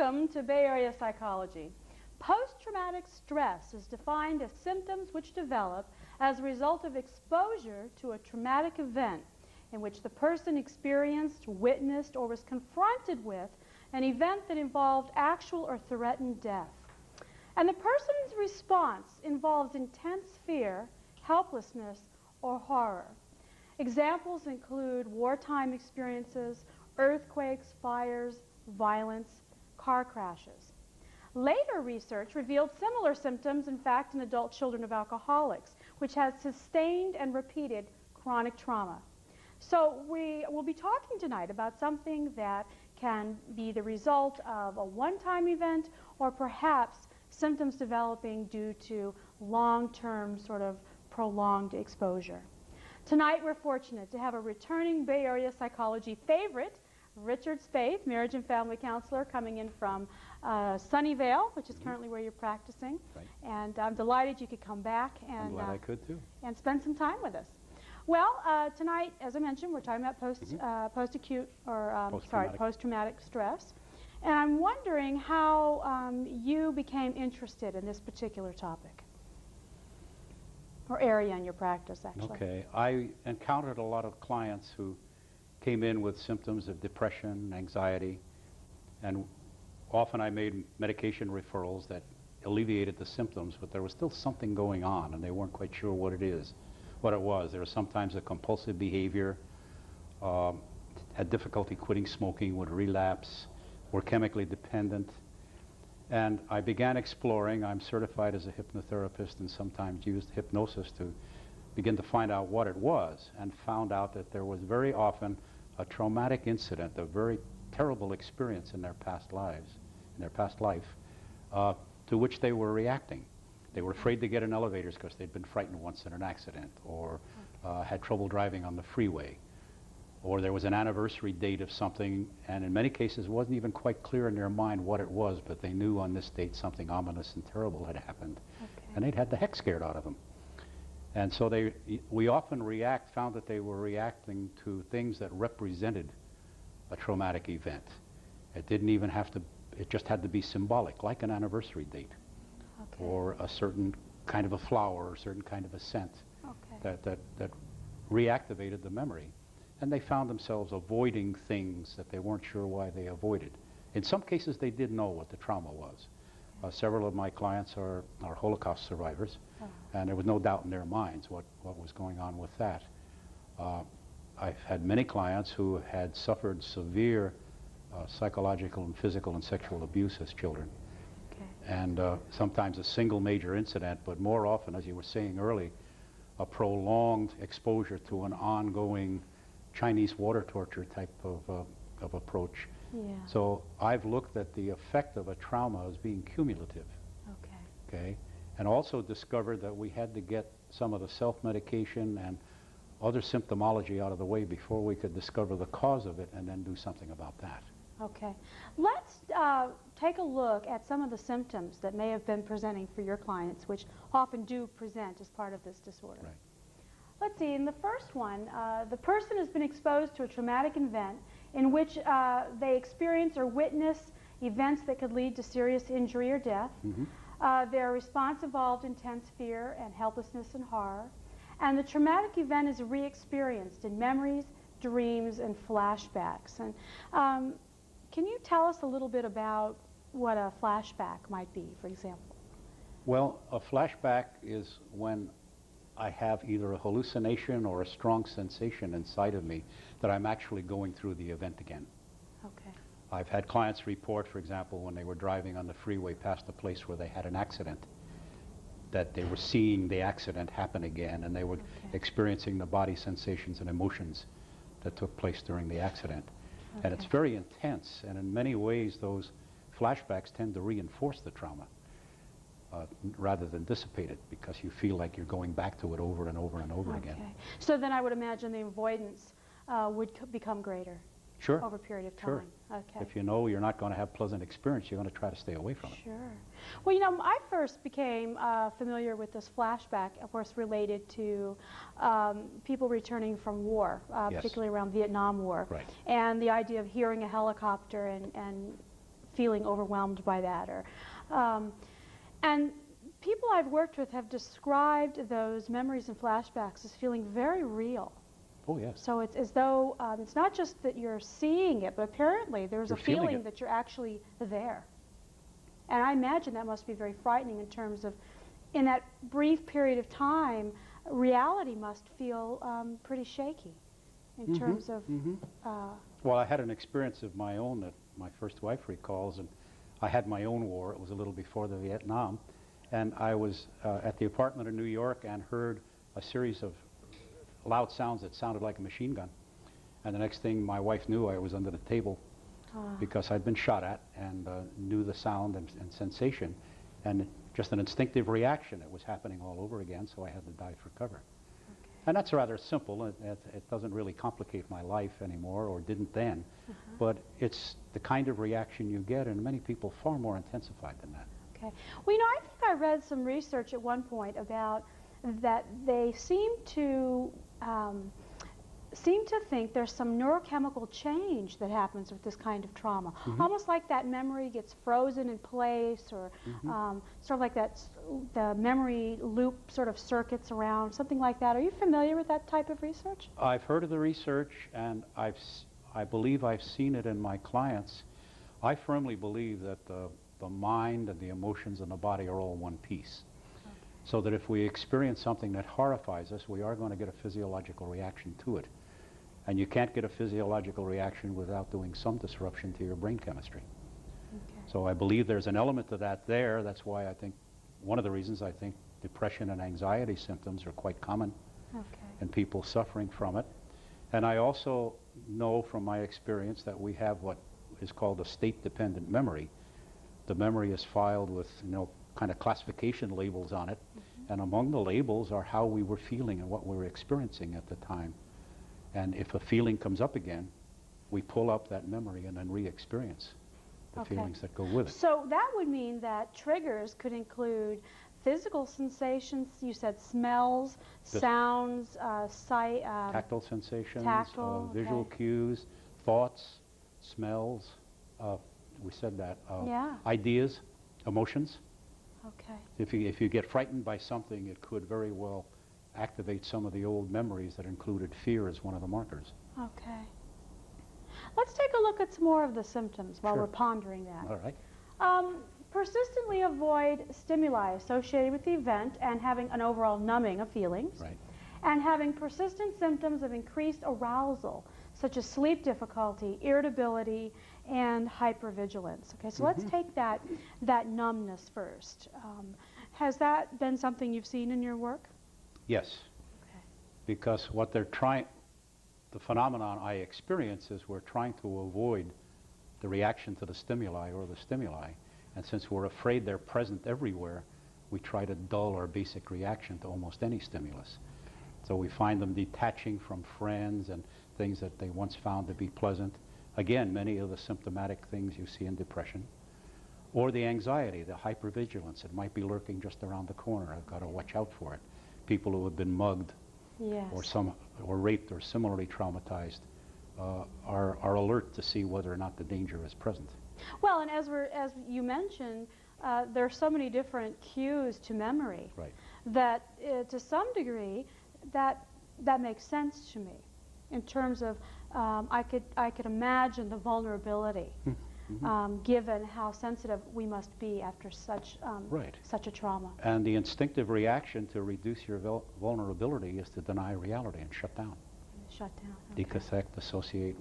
Welcome to Bay Area Psychology. Post-traumatic stress is defined as symptoms which develop as a result of exposure to a traumatic event in which the person experienced, witnessed, or was confronted with an event that involved actual or threatened death. And the person's response involves intense fear, helplessness, or horror. Examples include wartime experiences, earthquakes, fires, violence, car crashes. Later research revealed similar symptoms, in fact, in adult children of alcoholics, which has sustained and repeated chronic trauma. So we will be talking tonight about something that can be the result of a one-time event or perhaps symptoms developing due to long-term sort of prolonged exposure. Tonight we're fortunate to have a returning Bay Area Psychology favorite, Richard Spaeth, marriage and family counselor, coming in from Sunnyvale, which is currently where you're practicing. Right. And I'm delighted you could come back and I'm glad I could too. And spend some time with us. Well, tonight, as I mentioned, we're talking about post-acute or post-traumatic stress. And I'm wondering how you became interested in this particular topic, or area in your practice, actually. Okay. I encountered a lot of clients who came in with symptoms of depression, anxiety, and often I made medication referrals that alleviated the symptoms, but there was still something going on, and they weren't quite sure what it was. There was sometimes a compulsive behavior, had difficulty quitting smoking, would relapse, were chemically dependent. And I began exploring. I'm certified as a hypnotherapist and sometimes used hypnosis to begin to find out what it was, and found out that there was very often a traumatic incident, a very terrible experience in their past lives, to which they were reacting. They were afraid to get in elevators because they'd been frightened once in an accident, or had trouble driving on the freeway, or there was an anniversary date of something, and in many cases it wasn't even quite clear in their mind what it was, but they knew on this date something ominous and terrible had happened, and they'd had the heck scared out of them. And so we often found that they were reacting to things that represented a traumatic event. It didn't even have to, it just had to be symbolic, like an anniversary date, or a certain kind of a flower, or a certain kind of a scent that reactivated the memory. And they found themselves avoiding things that they weren't sure why they avoided. In some cases, they did know what the trauma was. Several of my clients are Holocaust survivors, and there was no doubt in their minds what was going on with that. I've had many clients who had suffered severe psychological and physical and sexual abuse as children. And sometimes a single major incident, but more often, as you were saying early, a prolonged exposure to an ongoing Chinese water torture type of approach. So I've looked at the effect of a trauma as being cumulative. And also discovered that we had to get some of the self-medication and other symptomology out of the way before we could discover the cause of it and then do something about that. Let's take a look at some of the symptoms that may have been presenting for your clients, which often do present as part of this disorder. Let's see, in the first one, the person has been exposed to a traumatic event in which they experience or witness events that could lead to serious injury or death. Their response involved intense fear and helplessness and horror. And the traumatic event is re-experienced in memories, dreams, and flashbacks. And can you tell us a little bit about what a flashback might be, for example? Well, a flashback is when I have either a hallucination or a strong sensation inside of me that I'm actually going through the event again. I've had clients report, for example, when they were driving on the freeway past a place where they had an accident, that they were seeing the accident happen again, and they were experiencing the body sensations and emotions that took place during the accident. And it's very intense, and in many ways those flashbacks tend to reinforce the trauma rather than dissipate it, because you feel like you're going back to it over and over and over again. So then I would imagine the avoidance would become greater over a period of time. If you know you're not going to have pleasant experience, you're going to try to stay away from it. Well, you know, I first became familiar with this flashback, of course, related to people returning from war, particularly around Vietnam War. And the idea of hearing a helicopter and feeling overwhelmed by that. And people I've worked with have described those memories and flashbacks as feeling very real. Oh, yes. So it's as though it's not just that you're seeing it, but apparently there's a feeling that you're actually there. And I imagine that must be very frightening in terms of, in that brief period of time, reality must feel pretty shaky in terms of... Well, I had an experience of my own that my first wife recalls, and I had my own war. It was a little before the Vietnam. And I was at the apartment in New York and heard a series of loud sounds that sounded like a machine gun. And the next thing my wife knew, I was under the table because I'd been shot at, and knew the sound and sensation. And just an instinctive reaction. It was happening all over again, so I had to dive for cover. Okay. And that's rather simple. It doesn't really complicate my life anymore, or didn't then. But it's the kind of reaction you get, and many people far more intensified than that. Okay. Well, you know, I think I read some research at one point about that they seem to think there's some neurochemical change that happens with this kind of trauma. Almost like that memory gets frozen in place, or sort of like the memory loop sort of circuits around, something like that. Are you familiar with that type of research? I've heard of the research, and I believe I've seen it in my clients. I firmly believe that the mind and the emotions and the body are all one piece. So that if we experience something that horrifies us, we are going to get a physiological reaction to it. And you can't get a physiological reaction without doing some disruption to your brain chemistry. Okay. So I believe there's an element to that there. That's why I think, one of the reasons I think depression and anxiety symptoms are quite common in people suffering from it. And I also know from my experience that we have what is called a state-dependent memory. The memory is filed with, kind of classification labels on it, and among the labels are how we were feeling and what we were experiencing at the time. And if a feeling comes up again, we pull up that memory and then re-experience the feelings that go with it. So that would mean that triggers could include physical sensations, you said smells, sounds, sight, tactile sensations, visual cues, thoughts, smells, we said that, ideas, emotions. Okay. If you get frightened by something, it could very well activate some of the old memories that included fear as one of the markers. Okay. Let's take a look at some more of the symptoms while we're pondering that. All right. Persistently avoid stimuli associated with the event and having an overall numbing of feelings. Right. And having persistent symptoms of increased arousal, such as sleep difficulty, irritability, and hypervigilance. Okay, so let's take that numbness first. Has that been something you've seen in your work? Yes. Okay. Because what the phenomenon I experience is we're trying to avoid the reaction to the stimuli or the stimuli. And since we're afraid they're present everywhere, we try to dull our basic reaction to almost any stimulus. So we find them detaching from friends and things that they once found to be pleasant. Again, many of the symptomatic things you see in depression. Or the anxiety, the hypervigilance. It might be lurking just around the corner. I've got to watch out for it. People who have been mugged or raped or similarly traumatized are alert to see whether or not the danger is present. Well, and as you mentioned, there are so many different cues to memory that to some degree that makes sense to me in terms of I could imagine the vulnerability given how sensitive we must be after such a trauma. And the instinctive reaction to reduce your vulnerability is to deny reality and shut down. Shut down. Okay. Deconnect, dissociate,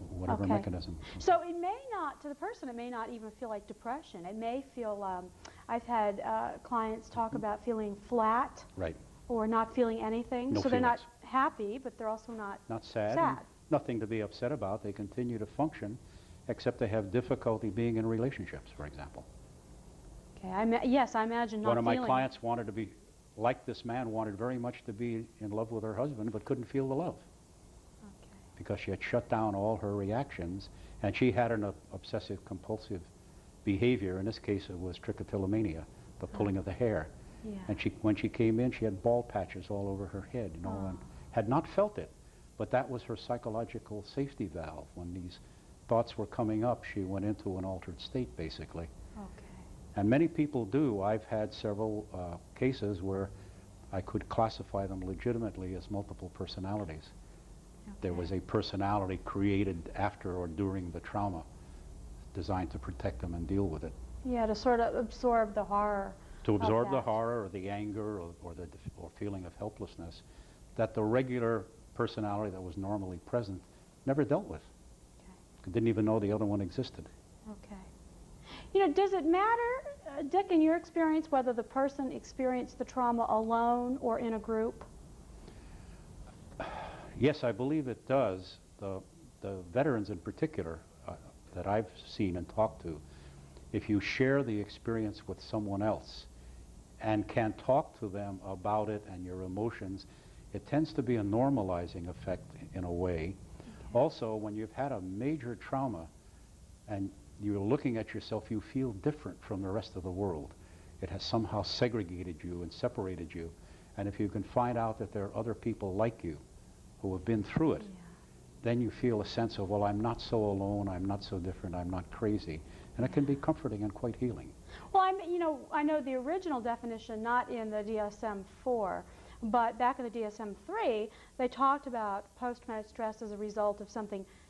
whatever mechanism. So it may not, to the person, it may not even feel like depression. It may feel, I've had clients talk about feeling flat or not feeling anything. So they're not happy, but they're also not sad. Nothing to be upset about. They continue to function, except they have difficulty being in relationships, for example. Okay. Yes, I imagine not One of my clients wanted to be, like this man, wanted very much to be in love with her husband, but couldn't feel the love. Because she had shut down all her reactions, and she had an obsessive-compulsive behavior. In this case, it was trichotillomania, the pulling of the hair. Yeah. And when she came in, she had bald patches all over her head, and had not felt it. But that was her psychological safety valve. When these thoughts were coming up, she went into an altered state, basically. Okay. And many people do. I've had several cases where I could classify them legitimately as multiple personalities. Okay. There was a personality created after or during the trauma designed to protect them and deal with it. Yeah, to sort of absorb the horror. To absorb the that. horror or the anger or feeling of helplessness that the regular personality that was normally present never dealt with. Okay. Didn't even know the other one existed. Okay. You know, does it matter, Dick, in your experience, whether the person experienced the trauma alone or in a group? Yes, I believe it does. The veterans in particular that I've seen and talked to, if you share the experience with someone else and can talk to them about it and your emotions, it tends to be a normalizing effect in a way. Okay. Also, when you've had a major trauma and you're looking at yourself, you feel different from the rest of the world. It has somehow segregated you and separated you. And if you can find out that there are other people like you who have been through it, then you feel a sense of, well, I'm not so alone, I'm not so different, I'm not crazy. And it can be comforting and quite healing. Well, I know the original definition, not in the DSM-4, but back in the DSM-3, they talked about post-traumatic stress as a result of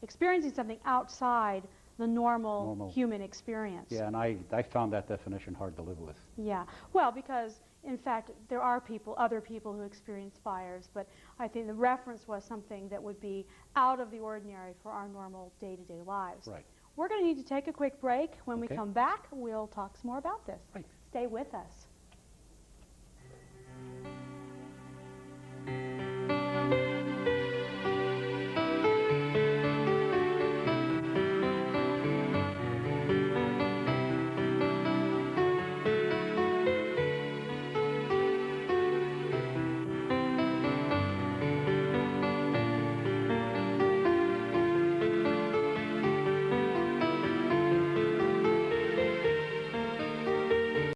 experiencing something outside the normal human experience. Yeah, and I found that definition hard to live with. Yeah, well, because in fact there are other people who experience fires, but I think the reference was something that would be out of the ordinary for our normal day-to-day lives. Right. We're going to need to take a quick break. When we come back, we'll talk some more about this. Right. Stay with us.